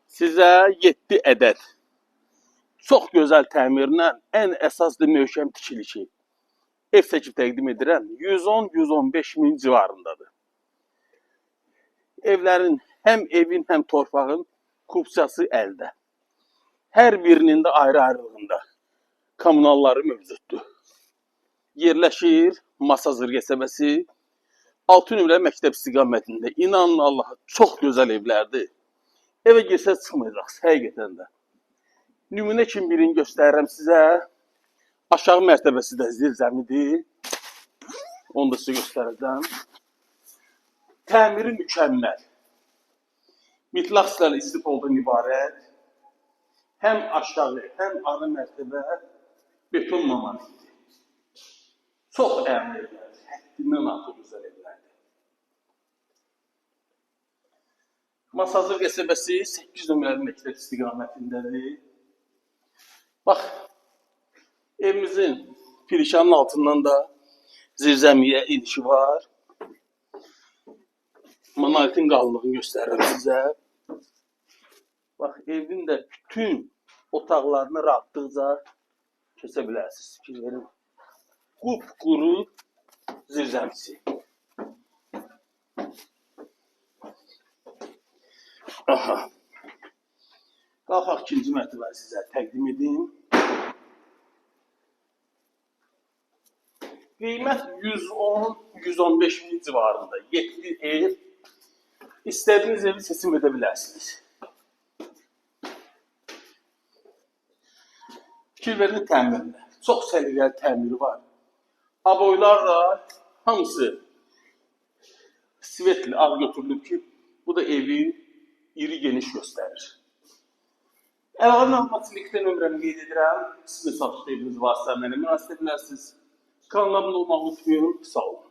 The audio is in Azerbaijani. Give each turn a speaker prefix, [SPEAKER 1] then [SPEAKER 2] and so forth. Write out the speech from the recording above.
[SPEAKER 1] Sizə 7 ədəd çox gözəl təmirlə ən əsaslı möhkəm tikilişi ev çəkib təqdim edirəm. 110-115 min civarındadır. Evlərin, həm evin, həm torpağın kupçası əldə. Hər birinin də ayrı-ayrılığında kommunalları mövcuddur. Yerləşir Masazır qəsəbəsi, 6 nömrə məktəb istiqamətində. İnanın Allaha, çox gözəl evlərdir. Evə girsəz çıxmayacaqsınız, həqiqətən də. Nümunə kimi birini göstərirəm sizə. Aşağı mərtəbəsi də zirzəmidir. Onu da sizə göstərəcəm. Təmiri mükəmməl. Mütləq istəli istifadədən ibarət. Həm aşağı, həm ana mərtəbə beton mamanidir. Çox əmli evlərdir. Həddindən artıq gözəl evlərdir. Masazır qəsəbəsi 8 nömrəli məktəb istiqamətindədir. Bax, evimizin pirişanın altından da zirzəmiyə inişi var. Monolitin qalınlığını göstərirəm sizə. Bax, evin də bütün otaqlarını rahatlıqca keçə bilərsiniz. Fikir verin. Qupquru zirzəmisi. Aha. Qalxaq ikinci mərtəbəni sizə təqdim edeyim. Qiymət 110-115 min civarında. 7 ev. İstədiyiniz evi seçim edə bilərsiniz. Fikir verin təmirlə. Çox səliqəli təmiri var. Aboylar da hamısı svetli, ağ götürülüb ki, bu da evi iri geniş göstərir. Əlavə məlumatçılıqda nömrəmi qeyd edirəm. Sizin satışda eviniz varsa mənə münasibət bilərsiniz. Kanalıma abunə olmağı unutmayın. Sağ olun.